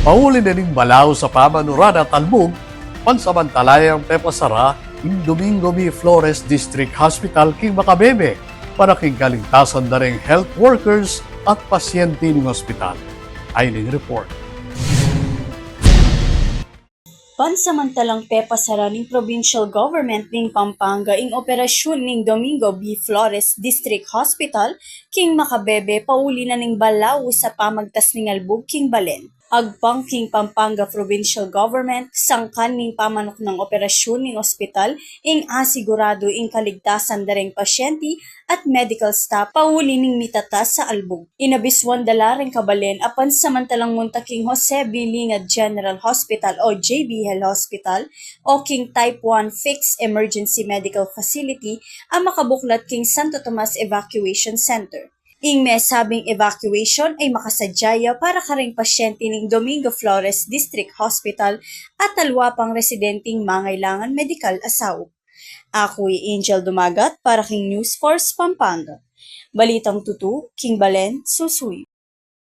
Pauli na ning balaw sa pamanuran at talbog, pansamantalayang pepasara in Domingo B. Flores District Hospital king Makabebe para king kaligtasan na ring health workers at pasyente ng ospital. Ayning report. Pansamantalang pepasara ning provincial government ning Pampanga ing operasyon ning Domingo B. Flores District Hospital king Makabebe pauli na ning balaw sa pamagtas ning albog king Balen. Agpang king Pampanga Provincial Government sangkan ning pamanok ng operasyon ning ospital ing asigurado ing kaligtasan dareng pasyente at medical staff pauli ning mitatas sa albog. Inabiswan dala ring kabalen apan samantalang munta king Jose B. Lingad General Hospital o JBL Hospital o king Type 1 Fixed Emergency Medical Facility ang makabuklat king Santo Tomas Evacuation Center. Ing may sabing evacuation ay makasadyaya para karing pasyente ning Domingo Flores District Hospital at talwa pang residenteng mangailangan medikal asaw. Ako'y Angel Dumagat para king News Force Pampanga. Balitang tutu, King Balen, Susuy.